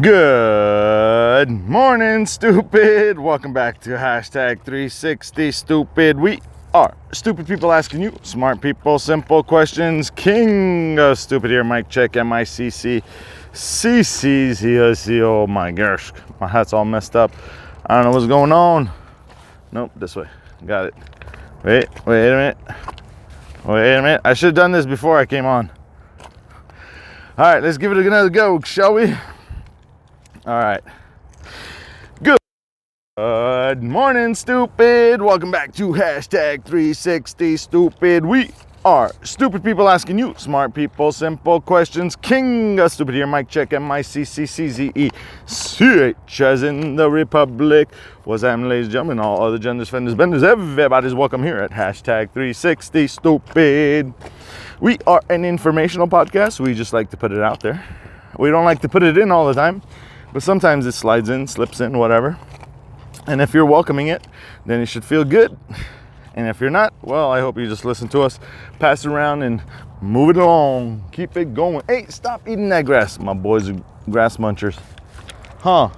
Good morning, stupid. Welcome back to hashtag 360 stupid. We are stupid people asking you smart people simple questions. King of stupid here. Mic check. M-I-C-C. Oh my gosh, my hat's all messed up. I don't know what's going on. Nope, this way. Got it. Wait a minute. I should have done this before I came on. All right, let's give it another go, shall we? All right. Good morning, stupid. Welcome back to hashtag 360 stupid. We are stupid people asking you smart people simple questions. King of stupid here. Mic check. M-I-C-C-C-Z-E-C-H as in the Republic. What's happening, ladies and gentlemen? All other genders, fenders, benders. Everybody's welcome here at hashtag 360 stupid. We are an informational podcast. We just like to put it out there. We don't like to put it in all the time, but sometimes it slides in, slips in, whatever. And if you're welcoming it, then you should feel good. And if you're not, well, I hope you just listen to us, pass it around, and move it along. Keep it going. Hey, stop eating that grass. My boys are grass munchers. Huh?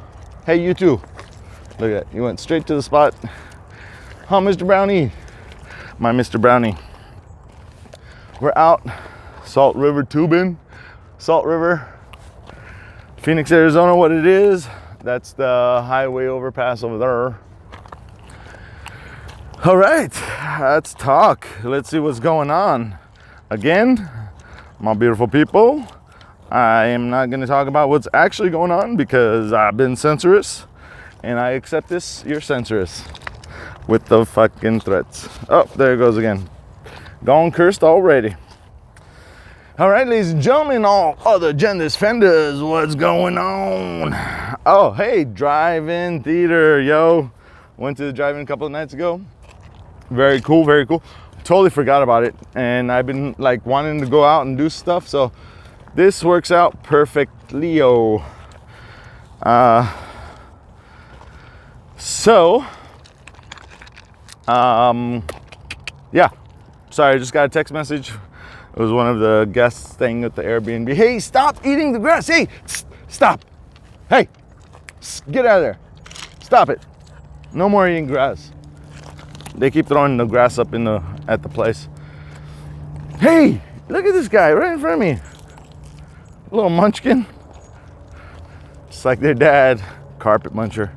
Hey, you too. Look at that. You went straight to the spot. Huh, Mr. Brownie? My Mr. Brownie. We're out. Salt River tubing. Salt River. Phoenix, Arizona, what it is. That's the highway overpass over there. All right, let's talk. Let's see what's going on. Again, my beautiful people, I am not going to talk about what's actually going on because I've been censorious and I accept this. You're censorious with the fucking threats. Oh, there it goes again. Gone cursed already. All right, ladies and gentlemen, all other genders, fenders, what's going on? Oh, hey, drive-in theater, yo. Went to the drive-in a couple of nights ago. Very cool, very cool. Totally forgot about it. And I've been like wanting to go out and do stuff. So this works out perfectly, yo. Yeah. Sorry, I just got a text message. It was one of the guests staying at the Airbnb. Hey, stop eating the grass. Hey, stop. Hey, get out of there. Stop it. No more eating grass. They keep throwing the grass up at the place. Hey, look at this guy right in front of me. Little munchkin. Just like their dad, carpet muncher.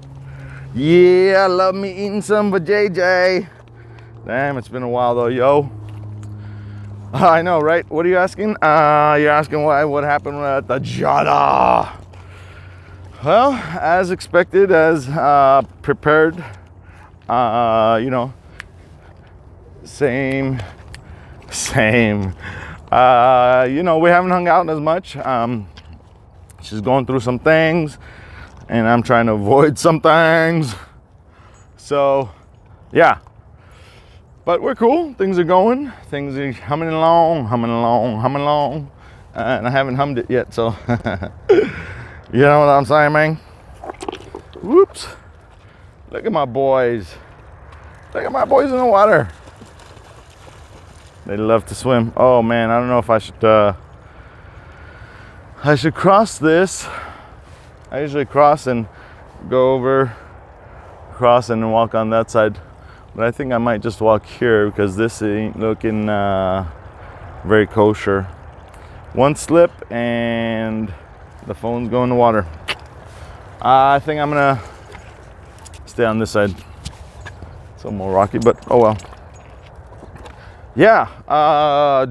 Yeah, I love me eating some of JJ. Damn, it's been a while though, yo. I know, right? What are you asking? You're asking what happened at the Jada. Well, as expected, as prepared, you know, same. You know, we haven't hung out as much. She's going through some things, and I'm trying to avoid some things. So, yeah. But we're cool. Things are going. Things are humming along. And I haven't hummed it yet, so you know what I'm saying, man? Whoops. Look at my boys. Look at my boys in the water. They love to swim. Oh man, I don't know if I should cross this. I usually cross and go over, cross and then walk on that side. But I think I might just walk here because this ain't looking very kosher. One slip and the phone's going in the water. I think I'm gonna stay on this side. It's a little more rocky, but oh well. Yeah,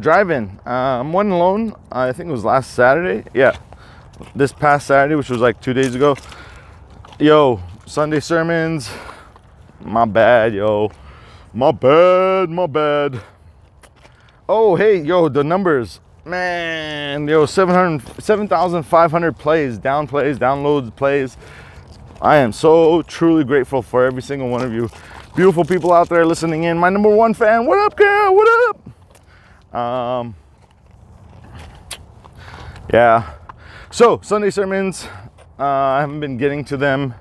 drive-in. I'm one alone. I think it was last Saturday. Yeah, this past Saturday, which was like 2 days ago. Yo, Sunday sermons. My bad, yo. My bad. Oh, hey, yo, the numbers. Man, yo, 7,500 plays, downloads, plays. I am so truly grateful for every single one of you beautiful people out there listening in. My number one fan. What up, girl? What up? Yeah. So, Sunday sermons. I haven't been getting to them.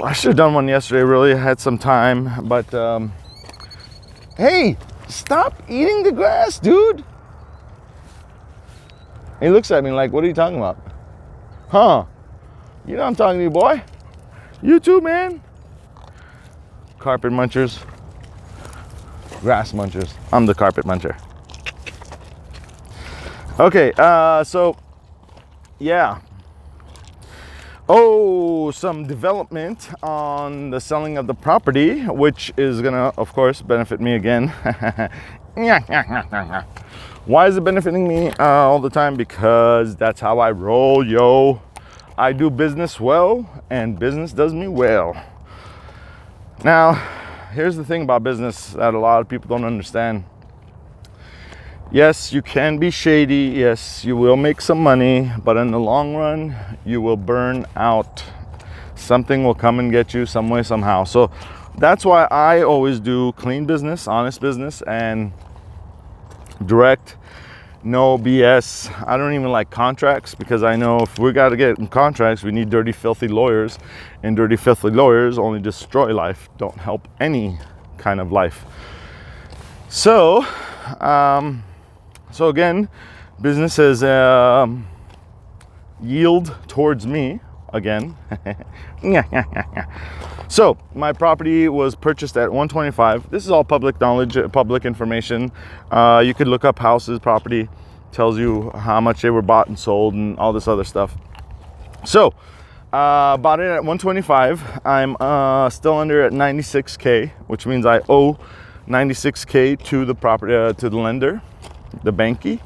I should have done one yesterday, really. I had some time, but hey, stop eating the grass, dude. He looks at me like, what are you talking about? Huh? You know I'm talking to you, boy. You too, man. Carpet munchers. Grass munchers. I'm the carpet muncher. Okay, so yeah. Oh, some development on the selling of the property, which is gonna, of course, benefit me again. Why is it benefiting me all the time? Because that's how I roll, yo. I do business well, and business does me well. Now, here's the thing about business that a lot of people don't understand. Yes, you can be shady. Yes, you will make some money, but in the long run, you will burn out. Something will come and get you some way, somehow. So that's why I always do clean business, honest business, and direct, no BS. I don't even like contracts, because I know if we got to get in contracts, we need dirty, filthy lawyers, and dirty, filthy lawyers only destroy life, don't help any kind of life. So, so again, business has yield towards me again. So my property was purchased at 125. This is all public knowledge, public information. You could look up houses, property, tells you how much they were bought and sold and all this other stuff. So bought it at 125. I'm still under at 96K, which means I owe 96K to the property, to the lender, the binky.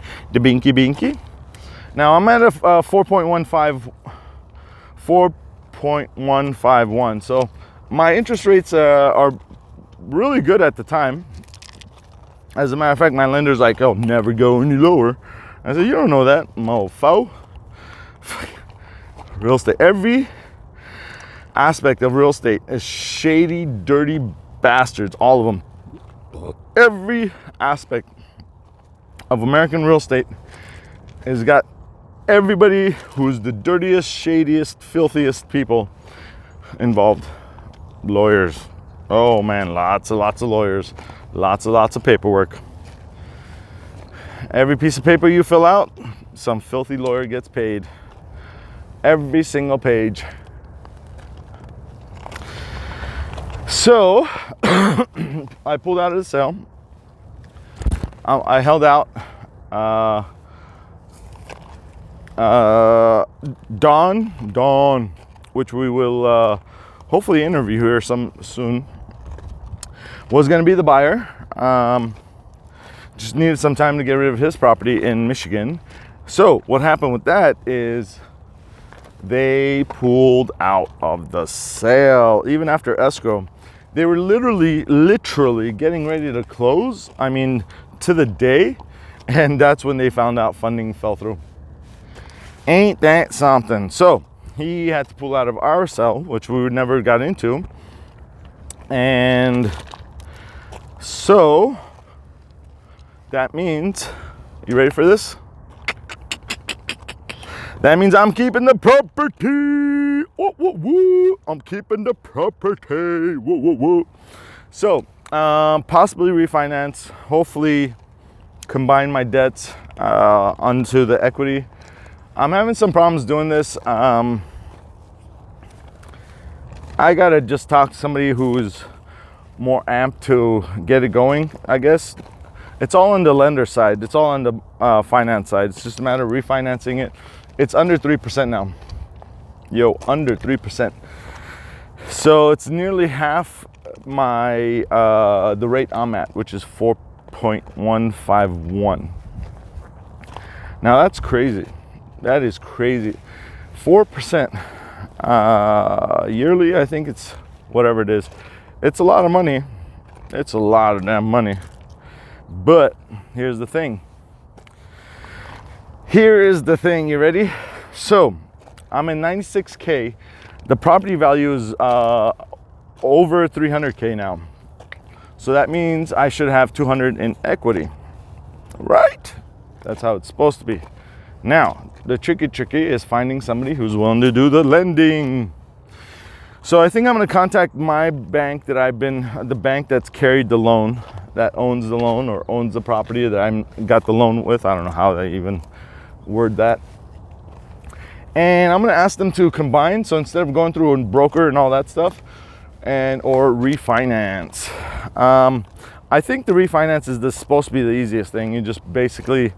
Now I'm at a 4.151. So my interest rates are really good at the time. As a matter of fact, my lender's like, "Oh, never go any lower." I said, "You don't know that, mofo." Real estate, every aspect of real estate is shady, dirty bastards, all of them. Every aspect of American real estate has got everybody who's the dirtiest, shadiest, filthiest people involved. Lawyers. Oh man, lots of lawyers. Lots of paperwork. Every piece of paper you fill out, some filthy lawyer gets paid. Every single page. So, I pulled out of the sale. I held out. Dawn, which we will hopefully interview here soon, was going to be the buyer. Just needed some time to get rid of his property in Michigan. So what happened with that is they pulled out of the sale even after escrow. They were literally getting ready to close. I mean, to the day, and that's when they found out funding fell through. Ain't that something? So he had to pull out of our sale, which we never got into. And so that means, you ready for this? That means I'm keeping the property. I'm keeping the property. So possibly refinance, hopefully combine my debts onto the equity. I'm having some problems doing this. I gotta just talk to somebody who's more amped to get it going, I guess. It's all on the lender side. It's all on the finance side. It's just a matter of refinancing it. It's under 3% now. Yo, under 3%. So it's nearly half my the rate I'm at, which is 4.151. Now that's crazy. That is crazy. 4% yearly. I think it's whatever it is. It's a lot of money. It's a lot of damn money. But here's the thing. You ready? So I'm in 96K. The property value is over 300K now. So that means I should have 200 in equity, right? That's how it's supposed to be. Now, the tricky is finding somebody who's willing to do the lending. So I think I'm going to contact my bank the bank that's carried the loan, that owns the loan or owns the property that I got the loan with. I don't know how they even word that. And I'm gonna ask them to combine. So instead of going through a broker and all that stuff, or refinance. I think the refinance is supposed to be the easiest thing. You just basically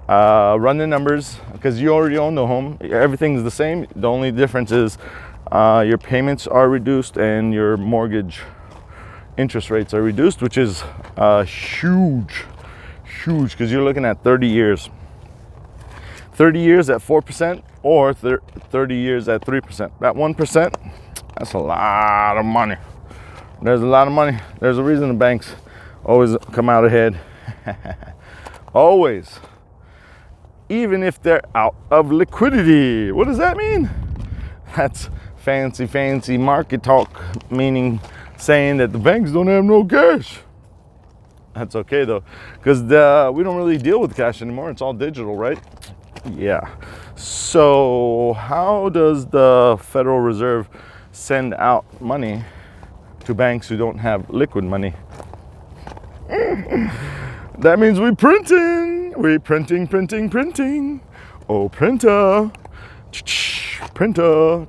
run the numbers because you already own the home. Everything's the same. The only difference is your payments are reduced and your mortgage interest rates are reduced, which is huge because you're looking at 30 years. 30 years at 4% or 30 years at 3%. That 1%, that's a lot of money. There's a lot of money. There's a reason the banks always come out ahead. Always. Even if they're out of liquidity. What does that mean? That's fancy market talk, meaning saying that the banks don't have no cash. That's okay though, because we don't really deal with cash anymore. It's all digital, right? Yeah. So how does the Federal Reserve send out money to banks who don't have liquid money? That means we're printing. We're printing. Oh, printer. Printer.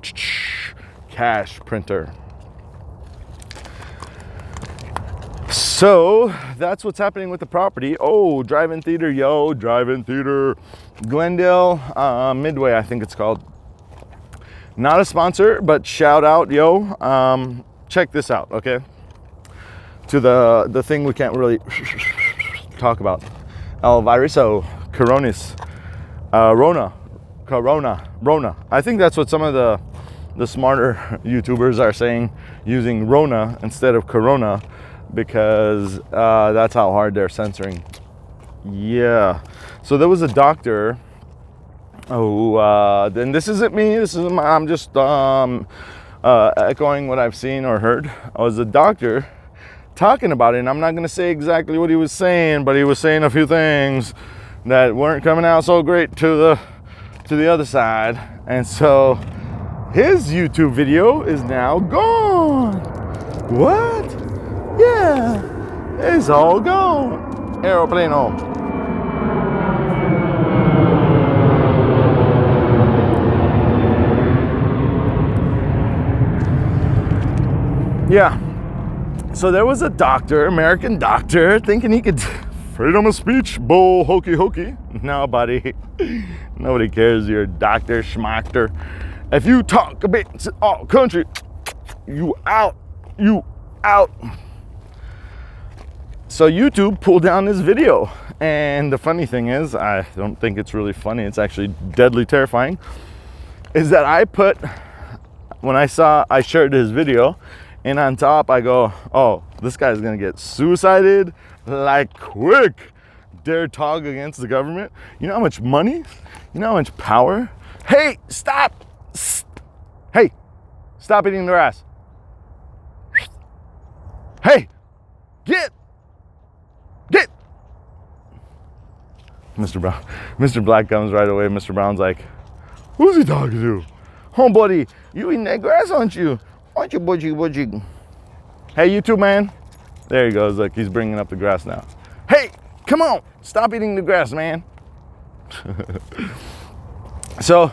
Cash printer. So that's what's happening with the property. Oh, drive-in theater, yo, drive-in theater. Glendale Midway, I think it's called. Not a sponsor, but shout out, yo. Check this out, okay? To the thing we can't really talk about. El Viruso, Coronis, Rona. I think that's what some of the smarter YouTubers are saying, using Rona instead of Corona, because that's how hard they're censoring. Yeah. So there was a doctor who, and this isn't me, I'm just echoing what I've seen or heard. I was a doctor talking about it, and I'm not going to say exactly what he was saying, but he was saying a few things that weren't coming out so great to the other side. And so his YouTube video is now gone. What? Yeah, it's all gone. Aeroplano. Yeah. So there was a doctor, American doctor, thinking he could freedom of speech, bull hokey. No, buddy. Nobody cares you're a doctor, schmachter. If you talk a bit all country, you out. So YouTube pulled down this video. And the funny thing is, I don't think it's really funny, it's actually deadly terrifying, is that I shared his video, and on top I go, oh, this guy's gonna get suicided like quick. Dare talk against the government. You know how much money? You know how much power? Hey, stop! Hey, stop eating the grass. Hey, get! Mr. Black comes right away. Mr. Brown's like, who's he talking to? Home buddy, you eating that grass, aren't you? Aren't you, budgie? Hey, you too, man. There he goes. Look, he's bringing up the grass now. Hey, come on. Stop eating the grass, man. So,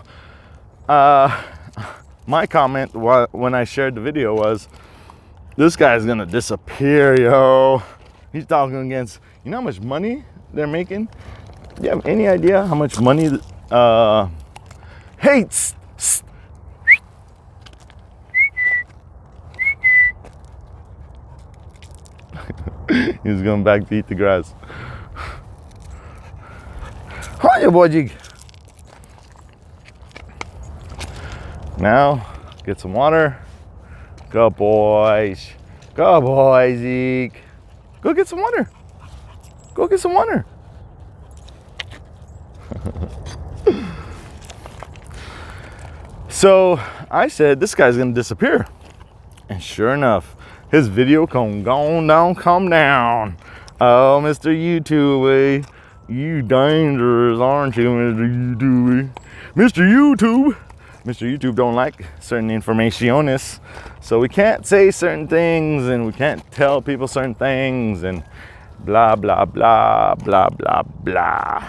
my comment when I shared the video was, this guy's going to disappear, yo. He's talking against, you know how much money they're making? Do you have any idea how much money hates? He's going back to eat the grass. Hiya, boy. Now, get some water. Good boys. Good boy, Zeke. Go get some water. Go get some water. So I said, this guy's gonna disappear. And sure enough, his video come down. Oh, Mr. YouTube, you dangerous, aren't you, Mr. YouTube? Mr. YouTube don't like certain informationes, so we can't say certain things, and we can't tell people certain things, and blah, blah, blah, blah, blah, blah.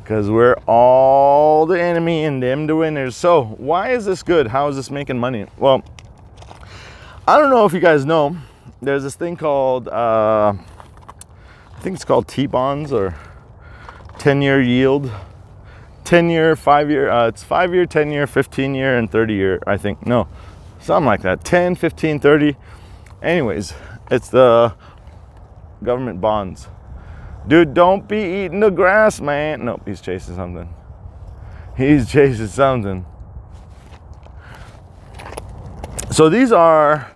because we're all the enemy and them the winners. So why is this good? How is this making money? Well, I don't know if you guys know, there's this thing called, I think it's called T-bonds, or 10-year yield. 10-year, 5-year, it's 5-year, 10-year, 15-year, and 30-year, I think. No, something like that. 10, 15, 30. Anyways, it's the government bonds. Dude, don't be eating the grass, man. Nope, he's chasing something. He's chasing something. So these are,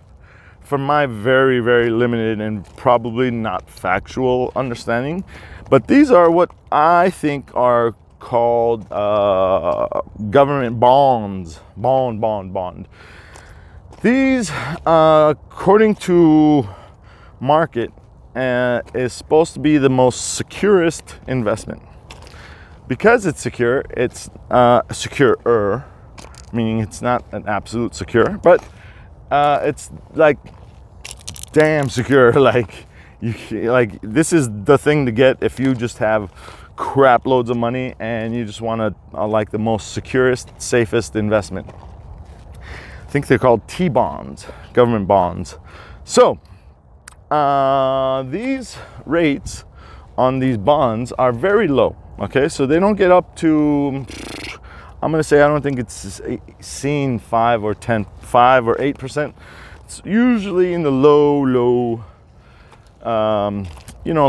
from my very, very limited and probably not factual understanding, but these are what I think are called government bonds. Bond. These, according to market, is supposed to be the most securest investment. Because it's secure, it's securer, meaning it's not an absolute secure, but it's like damn secure. Like this is the thing to get if you just have crap loads of money and you just want to like the most securest, safest investment. I think they're called T-bonds, government bonds. So these rates on these bonds are very low. Okay, so they don't get up to, I'm gonna say, I don't think it's seen 5 or 8%. It's usually in the low,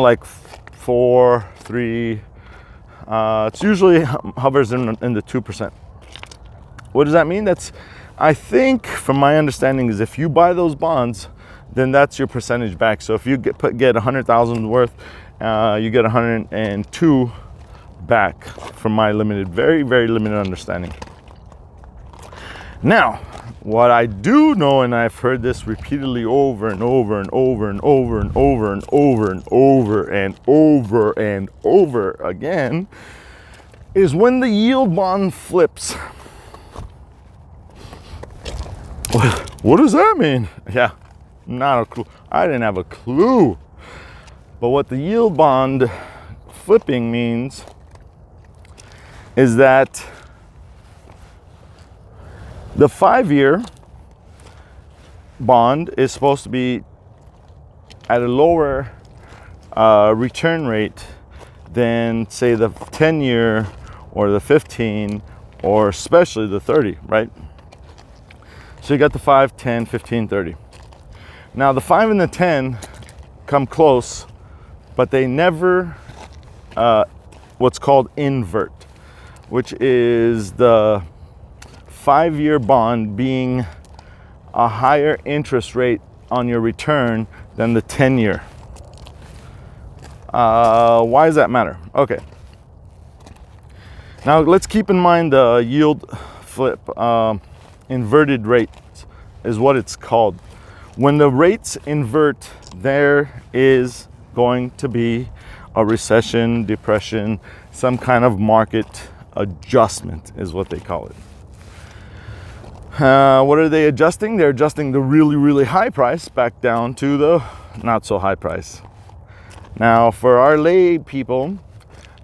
like 4, 3. It's usually hovers in the 2%. What does that mean? That's, I think, from my understanding, is if you buy those bonds, then that's your percentage back. So if you get 100,000 worth, you get 102 back, from my very, very limited understanding. Now, what I do know, and I've heard this repeatedly over and over and over and over and over and over and over and over and over again, is when the yield bond flips. What does that mean? Yeah, not a clue. I didn't have a clue. But what the yield bond flipping means is that the 5-year bond is supposed to be at a lower return rate than, say, the 10-year or the 15, or especially the 30, right? So you got the 5, 10, 15, 30. Now the 5 and the 10 come close, but they never what's called invert, which is the 5-year bond being a higher interest rate on your return than the 10-year. Why does that matter? Okay. Now let's keep in mind the yield flip. Inverted rate is what it's called. When the rates invert, there is going to be a recession, depression, some kind of market adjustment is what they call it. What are they adjusting? They're adjusting the really, really high price back down to the not so high price. Now, for our lay people,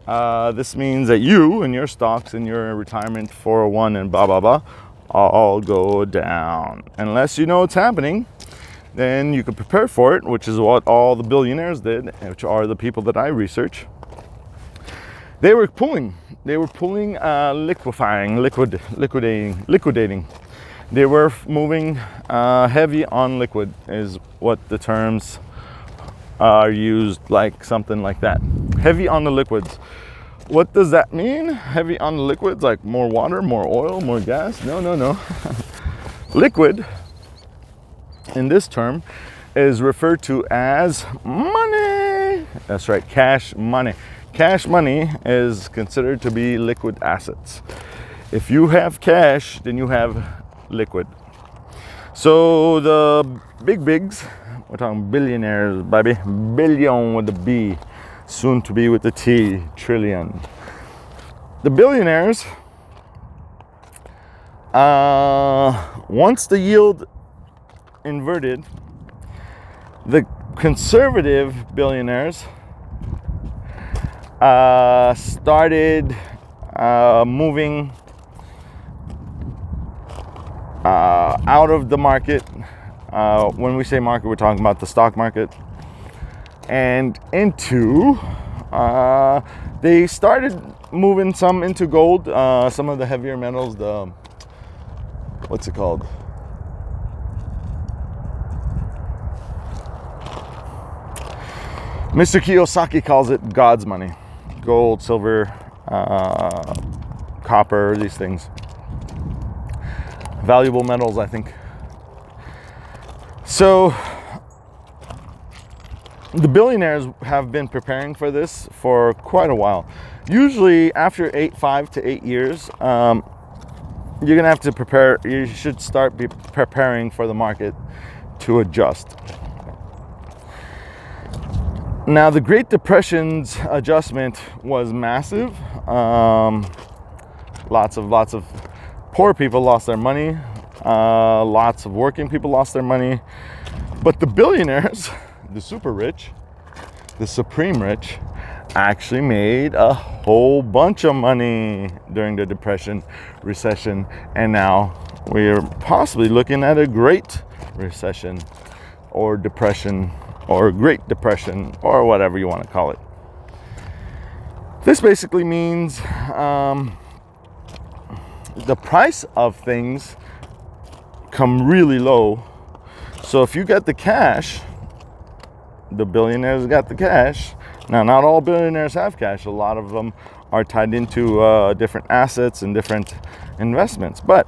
this means that you and your stocks and your retirement 401 and blah, blah, blah, all go down. Unless you know what's happening, then you can prepare for it, which is what all the billionaires did, which are the people that I research. They were pulling, liquidating. They were moving heavy on liquid, is what the terms are used, like something like that. Heavy on the liquids. What does that mean? Heavy on the liquids, like more water, more oil, more gas? No. Liquid, in this term, is referred to as money. That's right, cash money. Cash money is considered to be liquid assets. If you have cash, then you have liquid. So the big bigs, we're talking billionaires, baby, billion with the B, soon to be with the T, trillion. The billionaires, once the yield inverted, the conservative billionaires started moving out of the market. When we say market, we're talking about the stock market, and into they started moving some into gold, some of the heavier metals, the what's it called? Mr. Kiyosaki calls it God's money. Gold, silver, copper, these things. Valuable metals, I think. So the billionaires have been preparing for this for quite a while. Usually after 5 to 8 years, you're gonna have to prepare. You should start preparing for the market to adjust. Now, the Great Depression's adjustment was massive. Lots of poor people lost their money. Lots of working people lost their money. But the billionaires, the super rich, the supreme rich, actually made a whole bunch of money during the Depression, recession, and now we're possibly looking at a Great Recession or Depression, or Great Depression, or whatever you want to call it. This basically means the price of things come really low. So if you get the cash, the billionaires got the cash. Now, not all billionaires have cash. A lot of them are tied into different assets and different investments. But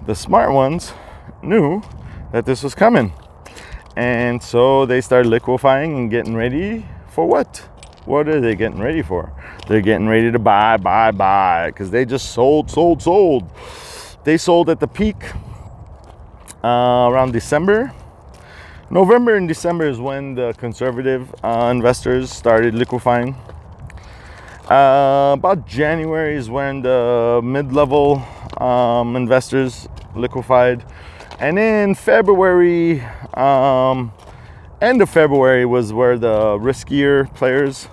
the smart ones knew that this was coming. And so they started liquefying and getting ready for what? What are they getting ready for? They're getting ready to buy, because they just sold. They sold at the peak around December. November and December is when the conservative investors started liquefying. About January is when the mid-level investors liquefied. And in February, end of February was where the riskier players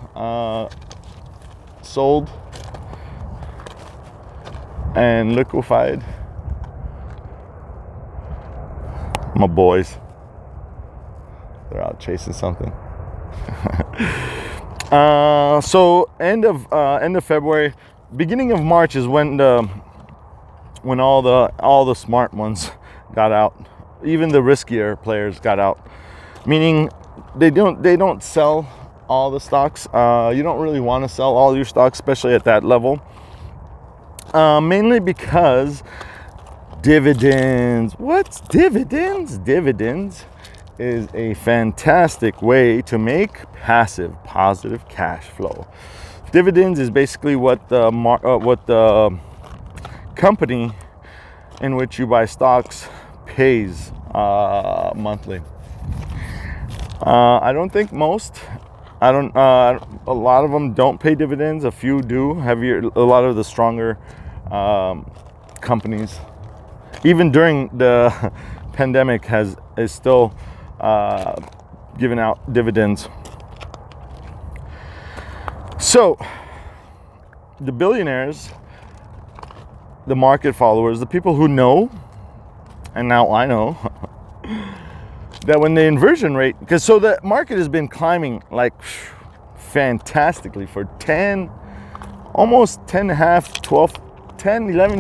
sold and liquefied. My boys, they're out chasing something. So end of February, beginning of March is when all the smart ones got out. Even the riskier players got out, meaning they don't sell all the stocks. You don't really want to sell all your stocks, especially at that level, mainly because dividends. What's dividends? Dividends is a fantastic way to make passive positive cash flow. Dividends is basically what the company in which you buy stocks pays monthly. I don't think most. A lot of them don't pay dividends. A few do. A lot of the stronger companies, even during the pandemic, is still giving out dividends. So the billionaires, the market followers, the people who know, and now I know, that when the inversion rate, so the market has been climbing like fantastically for 11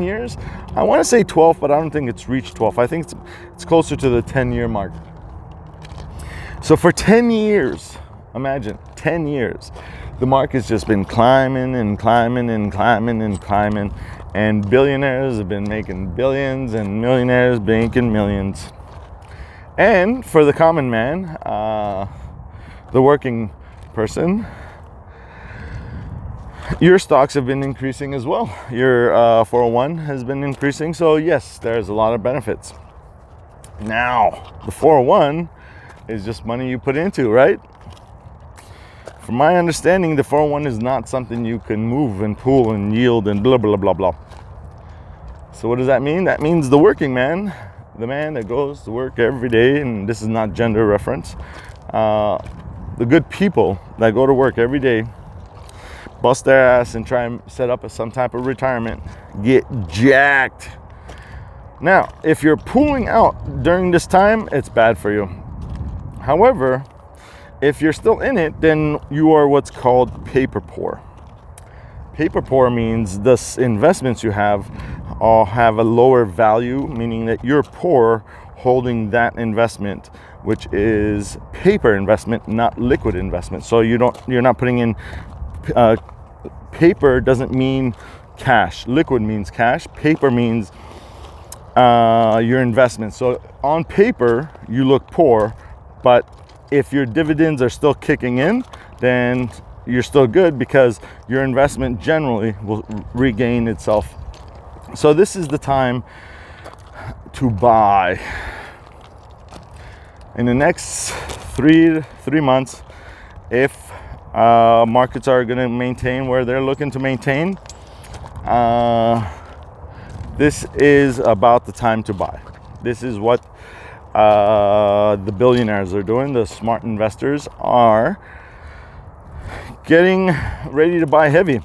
years. I want to say 12, but I don't think it's reached 12. I think it's closer to the 10-year mark. So for 10 years, imagine 10 years, the market's just been climbing and climbing and climbing and climbing. And billionaires have been making billions and millionaires making millions. And for the common man, the working person, your stocks have been increasing as well. Your 401 has been increasing. So yes, there's a lot of benefits. Now, the 401 is just money you put into, right? From my understanding, the 401 is not something you can move and pool and yield and blah, blah, blah, blah. So what does that mean? That means the working man, the man that goes to work every day, and this is not gender reference, the good people that go to work every day bust their ass and try and set up some type of retirement, get jacked. Now, if you're pulling out during this time, it's bad for you. However, if you're still in it, then you are what's called paper poor. Paper poor means the investments you have all have a lower value, meaning that you're poor holding that investment, which is paper investment, not liquid investment. So you're not putting in paper doesn't mean cash. Liquid means cash. Paper means your investment. So on paper, you look poor, but if your dividends are still kicking in, then you're still good because your investment generally will regain itself. So this is the time to buy. In the next three months, if markets are going to maintain where they're looking to maintain, this is about the time to buy. This is what the billionaires are doing. The smart investors are getting ready to buy heavy.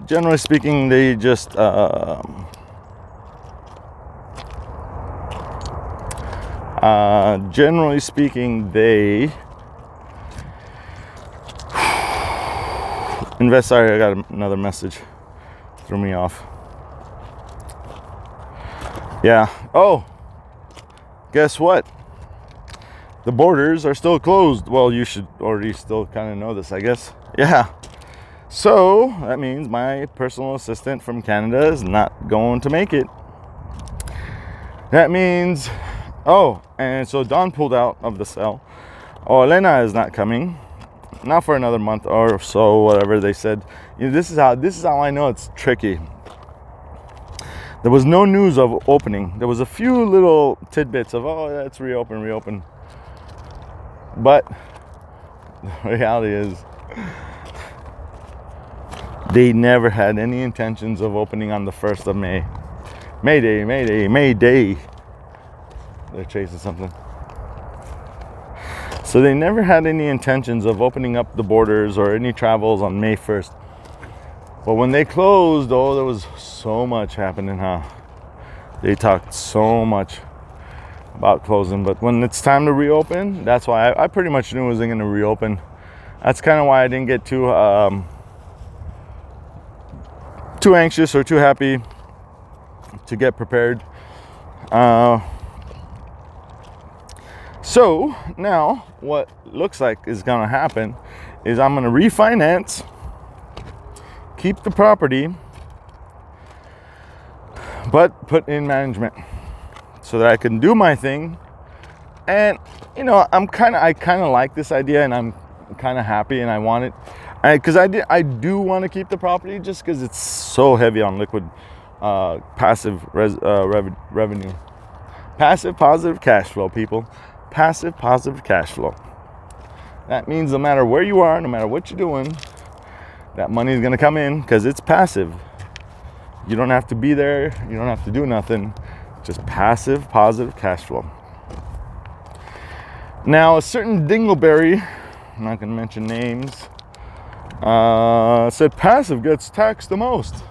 Generally speaking, they just invest. Sorry, I got another message. Threw me off. Yeah. Oh, guess what? The borders are still closed. Well, you should already still kind of know this, I guess. Yeah. So that means my personal assistant from Canada is not going to make it. That means, and so Don pulled out of the cell. Oh, Elena is not coming. Not for another month or so, whatever they said. This is how I know it's tricky. There was no news of opening. There was a few little tidbits of, let's reopen. But the reality is, they never had any intentions of opening on the 1st of May. May Day. They're chasing something. So they never had any intentions of opening up the borders or any travels on May 1st. But when they closed, there was so much happening, huh? They talked so much about closing. But when it's time to reopen, that's why I pretty much knew it wasn't going to reopen. That's kind of why I didn't get too anxious or too happy to get prepared. So now what looks like is going to happen is I'm going to refinance, keep the property, but put in management so that I can do my thing. And I kind of like this idea, and I'm kind of happy, and I want it because I do want to keep the property just because it's so heavy on liquid passive revenue, passive positive cash flow, people. Passive positive cash flow. That means no matter where you are, no matter what you're doing, that money is going to come in because it's passive. You don't have to be there. You don't have to do nothing. Just passive positive cash flow. Now, a certain dingleberry, I'm not going to mention names, said passive gets taxed the most.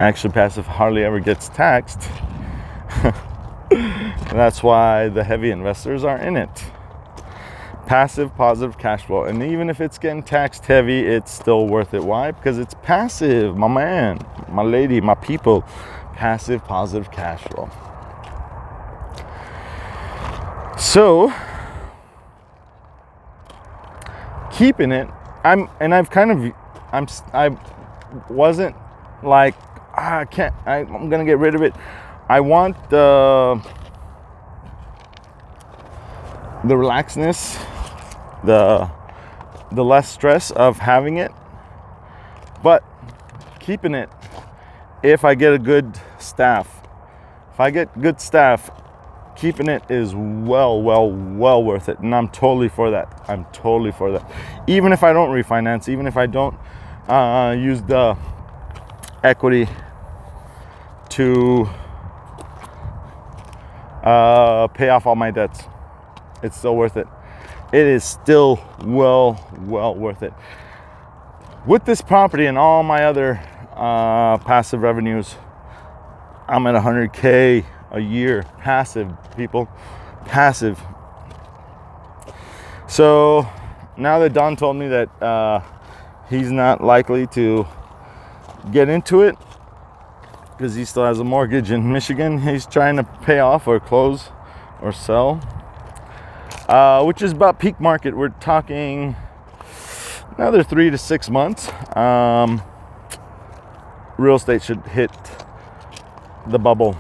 Actually, passive hardly ever gets taxed. That's why the heavy investors are in it. Passive positive cash flow. And even if it's getting taxed heavy, it's still worth it. Why? Because it's passive, my man, my lady, my people. Passive positive cash flow. So keeping it, I wasn't like, I'm gonna get rid of it. I want the relaxedness, the less stress of having it, but keeping it if I get a good staff. If I get good staff, keeping it is well worth it, and I'm totally for that. Even if I don't refinance, even if I don't use the equity to pay off all my debts, it's still worth it. it is still well worth it. With this property and all my other passive revenues, I'm at 100K a year. Passive, people. Passive. So now that Don told me that he's not likely to get into it because he still has a mortgage in Michigan he's trying to pay off or close or sell, which is about peak market. We're talking another 3 to 6 months. Real estate should hit the bubble.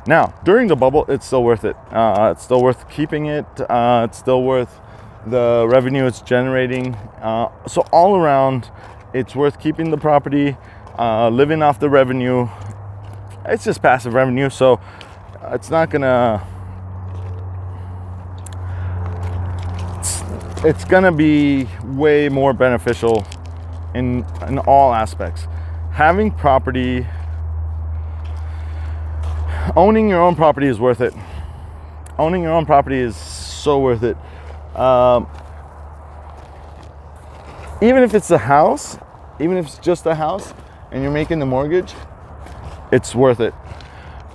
Now, during the bubble, it's still worth it. It's still worth keeping it. It's still worth the revenue it's generating. So all around, it's worth keeping the property, living off the revenue. It's just passive revenue, so it's not gonna. It's gonna be way more beneficial in all aspects. Having property, owning your own property is worth it. Owning your own property is so worth it. Even if it's a house, even if it's just a house and you're making the mortgage, it's worth it.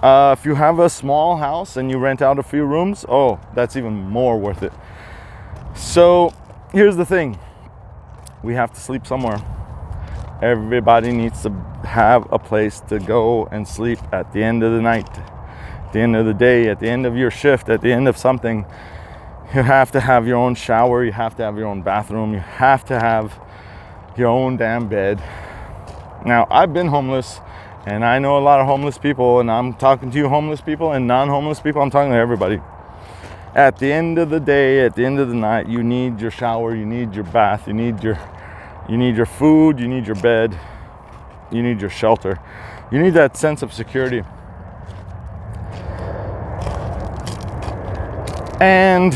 If you have a small house and you rent out a few rooms, oh, that's even more worth it. So here's the thing. We have to sleep somewhere. Everybody needs to have a place to go and sleep at the end of the night, at the end of the day, at the end of your shift, at the end of something. You have to have your own shower. You have to have your own bathroom. You have to have your own damn bed. Now, I've been homeless, and I know a lot of homeless people, and I'm talking to you homeless people and non-homeless people. I'm talking to everybody. At the end of the day, at the end of the night, you need your shower, you need your bath, you need your food, you need your bed, you need your shelter. You need that sense of security. And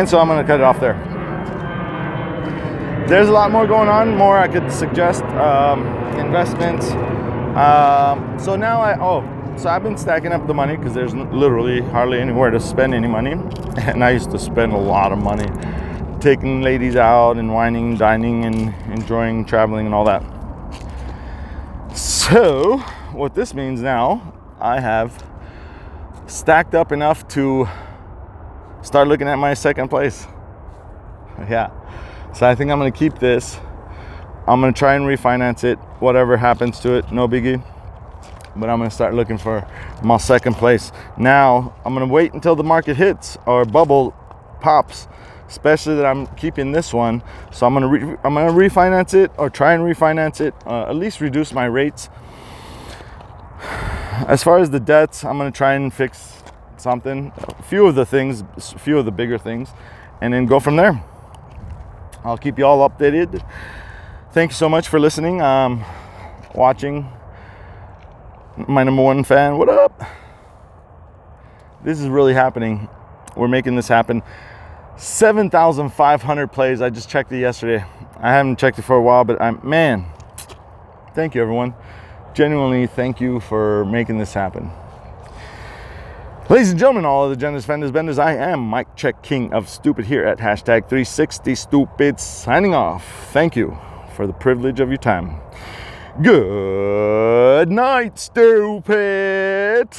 so I'm gonna cut it off there. There's a lot more going on, more I could suggest, investments. So now so I've been stacking up the money because there's literally hardly anywhere to spend any money. And I used to spend a lot of money taking ladies out and whining, dining, and enjoying traveling and all that. So what this means now, I have stacked up enough to start looking at my second place. Yeah. So I think I'm going to keep this. I'm going to try and refinance it. Whatever happens to it, no biggie. But I'm going to start looking for my second place. Now, I'm going to wait until the market hits or bubble pops, especially that I'm keeping this one. So I'm going to refinance it or try and refinance it, at least reduce my rates. As far as the debts, I'm going to try and fix something, a few of the bigger things, and then go from there. I'll keep you all updated. Thank you so much for listening, watching. My number one fan, what up? This is really happening. We're making this happen. 7,500 plays. I just checked it yesterday. I haven't checked it for a while, but thank you, everyone. Genuinely, thank you for making this happen. Ladies and gentlemen, all of the genders, fenders, benders, I am Mike Check, King of Stupid, here at #360Stupid, signing off. Thank you for the privilege of your time. Good night, stupid.